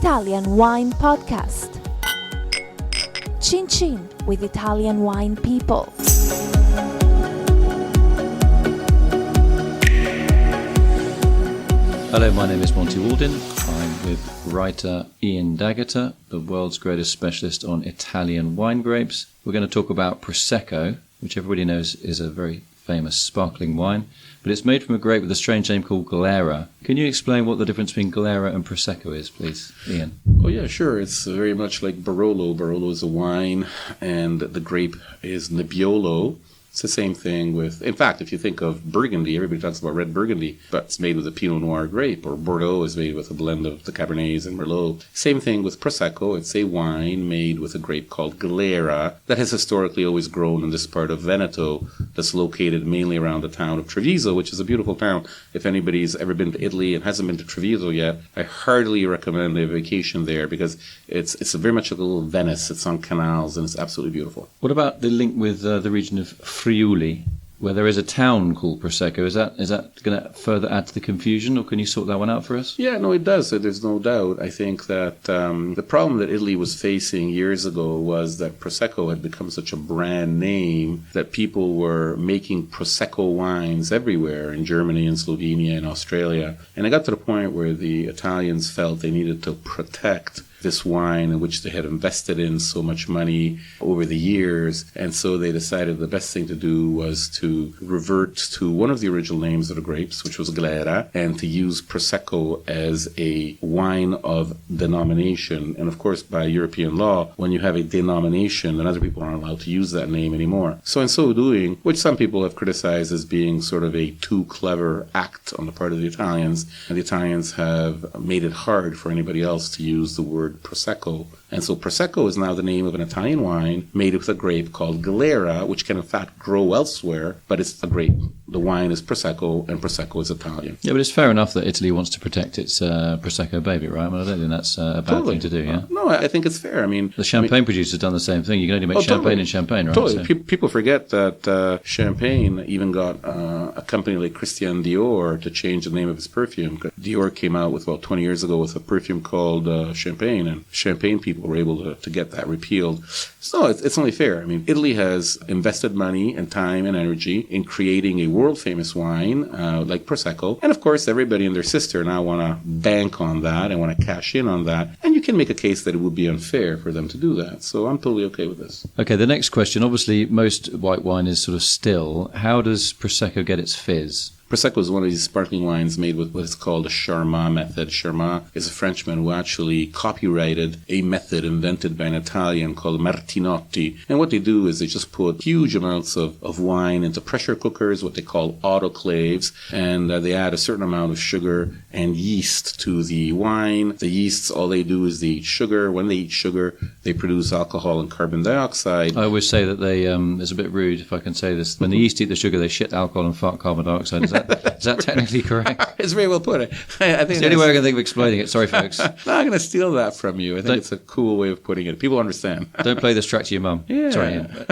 Italian Wine Podcast. Chin Chin with Italian wine people. Hello, my name is Monty Waldin. I'm with writer Ian Daggeter, the world's greatest specialist on Italian wine grapes. We're going to talk about Prosecco, which everybody knows is a very famous sparkling wine, but it's made from a grape with a strange name called Glera. Can you explain what the difference between Glera and Prosecco is, please, Ian? Oh, yeah, sure. It's very much like Barolo. Barolo is a wine, and the grape is Nebbiolo. It's the same thing with, in fact, if you think of Burgundy, everybody talks about red Burgundy, but it's made with a Pinot Noir grape, or Bordeaux is made with a blend of the Cabernets and Merlot. Same thing with Prosecco. It's a wine made with a grape called Glera that has historically always grown in this part of Veneto that's located mainly around the town of Treviso, which is a beautiful town. If anybody's ever been to Italy and hasn't been to Treviso yet, I heartily recommend a vacation there because it's very much like a little Venice. It's on canals and it's absolutely beautiful. What about the link with the region of Friuli, where there is a town called Prosecco? Is that going to further add to the confusion, or can you sort that one out for us? Yeah, no, it does. There's no doubt. I think that the problem that Italy was facing years ago was that Prosecco had become such a brand name that people were making Prosecco wines everywhere in Germany and Slovenia and Australia. And it got to the point where the Italians felt they needed to protect this wine in which they had invested in so much money over the years. And so they decided the best thing to do was to revert to one of the original names of the grapes, which was Glera, and to use Prosecco as a wine of denomination. And of course, by European law, when you have a denomination, then other people aren't allowed to use that name anymore. So in so doing, which some people have criticized as being sort of a too clever act on the part of the Italians, and the Italians have made it hard for anybody else to use the word Prosecco. And so Prosecco is now the name of an Italian wine made with a grape called Glera, which can in fact grow elsewhere, but it's a grape. The wine is Prosecco, and Prosecco is Italian. Yeah, but it's fair enough that Italy wants to protect its Prosecco baby, right? I mean, I don't think that's a bad thing to do, yeah? No, I think it's fair. I mean, the champagne producers have done the same thing. You can only make champagne in Champagne, right? Totally. So. People forget that Champagne even got a company like Christian Dior to change the name of his perfume. Dior came out with about 20 years ago with a perfume called Champagne, and Champagne people were able to get that repealed. So it's only fair. I mean, Italy has invested money and time and energy in creating a world-famous wine like Prosecco. And of course, everybody and their sister now want to bank on that and want to cash in on that. And you can make a case that it would be unfair for them to do that. So I'm totally okay with this. Okay, the next question. Obviously, most white wine is sort of still. How does Prosecco get its fizz? Prosecco is one of these sparkling wines made with what is called the Charmat method. Charmat is a Frenchman who actually copyrighted a method invented by an Italian called Martinotti. And what they do is they just put huge amounts of wine into pressure cookers, what they call autoclaves, and they add a certain amount of sugar and yeast to the wine. The yeasts, all they do is they eat sugar. When they eat sugar, they produce alcohol and carbon dioxide. I always say that they, it's a bit rude if I can say this, when the yeast eat the sugar, they shit alcohol and fart carbon dioxide. Is that technically correct? It's very well put. I think it's the only way I can think of explaining it. Sorry, folks. No, I'm going to steal that from you. I think it's a cool way of putting it. People understand. Don't play this track to your mum. Yeah. Sorry, Ian.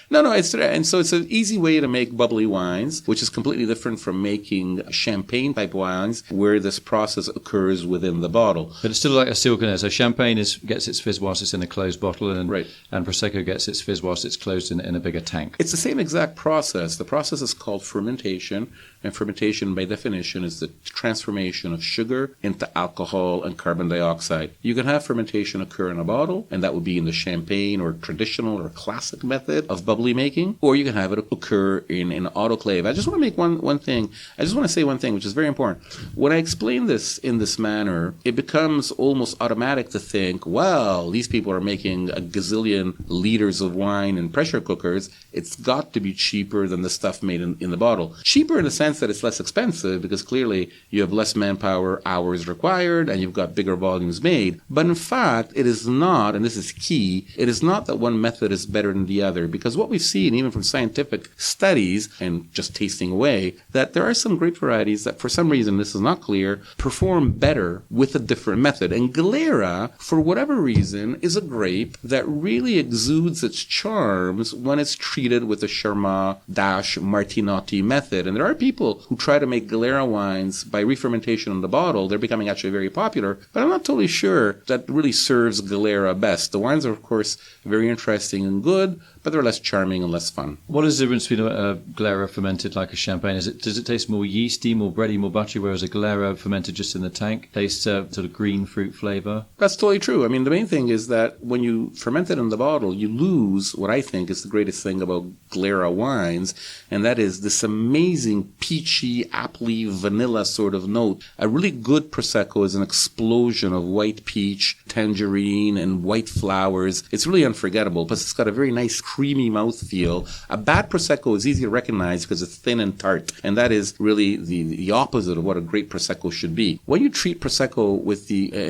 No, and so it's an easy way to make bubbly wines, which is completely different from making champagne-type wines, where this process occurs within the bottle. But it's still like a steel container. So champagne gets its fizz whilst it's in a closed bottle, and Prosecco gets its fizz whilst it's closed in a bigger tank. It's the same exact process. The process is called fermentation, and fermentation, by definition, is the transformation of sugar into alcohol and carbon dioxide. You can have fermentation occur in a bottle, and that would be in the champagne or traditional or classic method of bubbly making, or you can have it occur in an autoclave. I just want to make one thing. I just want to say one thing, which is very important. When I explain this in this manner, it becomes almost automatic to think, well, these people are making a gazillion liters of wine in pressure cookers. It's got to be cheaper than the stuff made in the bottle. Cheaper in the sense that it's less expensive because clearly you have less manpower hours required and you've got bigger volumes made. But in fact, it is not, and this is key, it is not that one method is better than the other, because Because what we've seen, even from scientific studies and just tasting away, that there are some grape varieties that, for some reason, this is not clear, perform better with a different method. And Glera, for whatever reason, is a grape that really exudes its charms when it's treated with a Charmat-Martinotti method. And there are people who try to make Glera wines by re-fermentation in the bottle. They're becoming actually very popular, but I'm not totally sure that really serves Glera best. The wines are, of course, very interesting and good, but they're less charming and less fun. What is the difference between a Glera fermented like a champagne? Does it taste more yeasty, more bready, more buttery, whereas a Glera fermented just in the tank tastes sort of green fruit flavor? That's totally true. I mean, the main thing is that when you ferment it in the bottle, you lose what I think is the greatest thing about Glera wines, and that is this amazing peachy, appley, vanilla sort of note. A really good Prosecco is an explosion of white peach, tangerine, and white flowers. It's really unforgettable, plus it's got a very nice creamy mouthfeel. A bad Prosecco is easy to recognize because it's thin and tart, and that is really the opposite of what a great Prosecco should be. When you treat Prosecco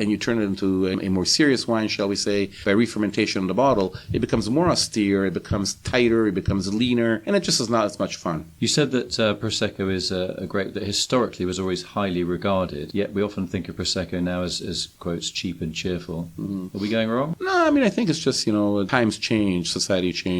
and you turn it into a more serious wine, shall we say, by re-fermentation in the bottle, it becomes more austere, it becomes tighter, it becomes leaner, and it just is not as much fun. You said that Prosecco is a grape that historically was always highly regarded, yet we often think of Prosecco now as quotes, cheap and cheerful. Mm-hmm. Are we going wrong? No, I mean, I think it's just, times change, society changes.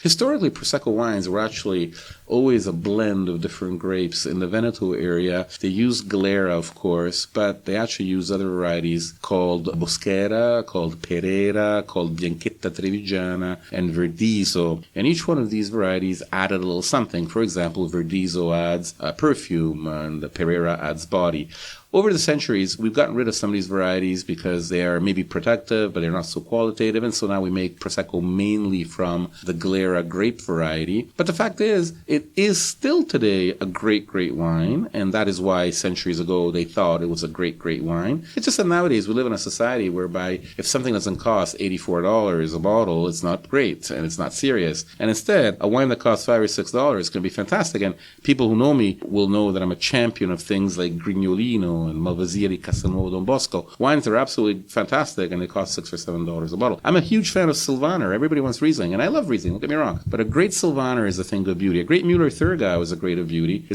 Historically, Prosecco wines were actually always a blend of different grapes. In the Veneto area, they use Glera, of course, but they actually use other varieties called Boschera, called Pereira, called Bianchetta Trevigiana, and Verdiso. And each one of these varieties added a little something. For example, Verdiso adds perfume, and the Pereira adds body. Over the centuries, we've gotten rid of some of these varieties because they are maybe protective, but they're not so qualitative, and so now we make Prosecco mainly from the Glera grape variety. But the fact is, it is still today a great, great wine, and that is why centuries ago they thought it was a great, great wine. It's just that nowadays we live in a society whereby if something doesn't cost $84 a bottle, it's not great, and it's not serious. And instead, a wine that costs $5 or $6 can be fantastic, and people who know me will know that I'm a champion of things like Grignolino and Malvasia, Castelnuovo Don Bosco. Wines are absolutely fantastic, and they cost $6 or $7 a bottle. I'm a huge fan of Sylvaner. Everybody wants Riesling, and I love Riesling, don't get me wrong. But a great Sylvaner is a thing of beauty. A great Müller-Thurgau is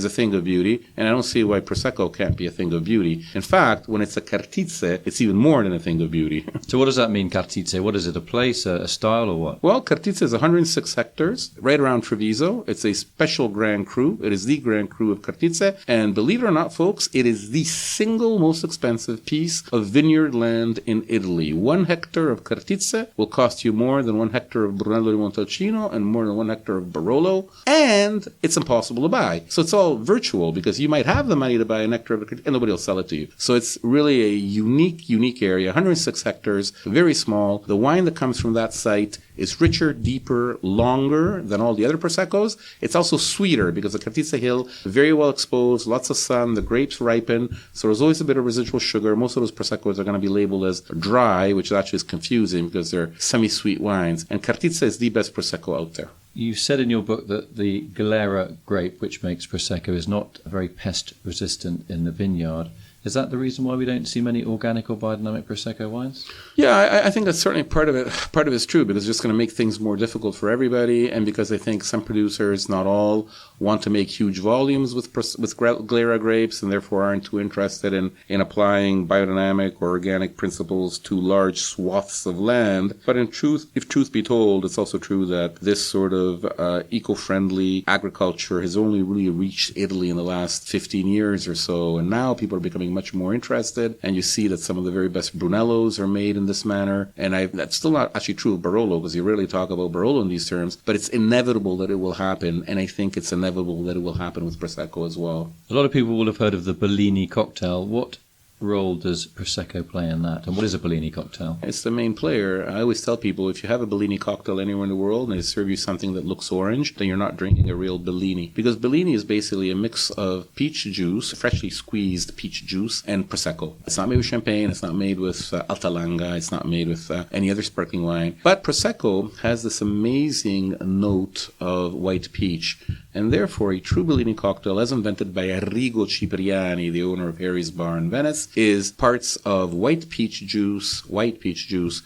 a thing of beauty, and I don't see why Prosecco can't be a thing of beauty. In fact, when it's a Cartizze, it's even more than a thing of beauty. So what does that mean, Cartizze? What is it, a place, a style, or what? Well, Cartizze is 106 hectares, right around Treviso. It's a special Grand Cru. It is the Grand Cru of Cartizze, and believe it or not, folks, it is the single most expensive piece of vineyard land in Italy. 1 hectare of Cartizze will cost you more than 1 hectare of Brunello di Montalcino and more than 1 hectare of Barolo, and it's impossible to buy. So it's all virtual because you might have the money to buy an hectare of it and nobody will sell it to you. So it's really a unique area. 106 hectares, very small. The wine that comes from that site is richer, deeper, longer than all the other Proseccos. It's also sweeter because the Cartizze Hill, very well exposed, lots of sun, the grapes ripen, so there's always a bit of residual sugar. Most of those Proseccos are going to be labeled as dry, which actually is confusing because they're semi-sweet wines. And Cartizze is the best Prosecco out there. You said in your book that the Glera grape, which makes Prosecco, is not very pest-resistant in the vineyard. Is that the reason why we don't see many organic or biodynamic Prosecco wines? Yeah, I think that's certainly part of it. Part of it is true because it's just going to make things more difficult for everybody, and because I think some producers, not all, want to make huge volumes with Glera grapes and therefore aren't too interested in applying biodynamic or organic principles to large swaths of land. But in truth, if truth be told, it's also true that this sort of eco-friendly agriculture has only really reached Italy in the last 15 years or so, and now people are becoming much more interested, and you see that some of the very best Brunellos are made in this manner. And that's still not actually true of Barolo, because you rarely talk about Barolo in these terms, but it's inevitable that it will happen, and I think it's inevitable that it will happen with Prosecco as well. A lot of people will have heard of the Bellini cocktail. What role does Prosecco play in that? And what is a Bellini cocktail? It's the main player. I always tell people, if you have a Bellini cocktail anywhere in the world and they serve you something that looks orange, then you're not drinking a real Bellini. Because Bellini is basically a mix of peach juice, freshly squeezed peach juice, and Prosecco. It's not made with champagne, it's not made with Altalanga, it's not made with any other sparkling wine. But Prosecco has this amazing note of white peach. And therefore, a true Bellini cocktail, as invented by Arrigo Cipriani, the owner of Harry's Bar in Venice, is parts of white peach juice,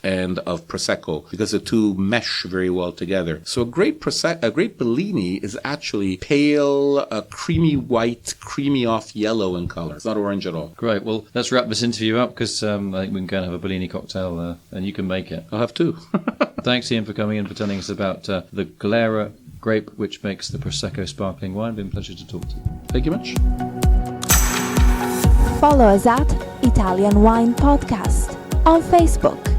and of Prosecco, because the two mesh very well together. So a great Bellini is actually pale, creamy white, creamy off yellow in color. It's not orange at all. Great. Well, let's wrap this interview up because I think we can go and have a Bellini cocktail and you can make it. I'll have two. Thanks, Ian, for coming in, for telling us about the Glera grape, which makes the Prosecco sparkling wine. Been a pleasure to talk to you. Thank you much. Follow us at Italian Wine Podcast on Facebook.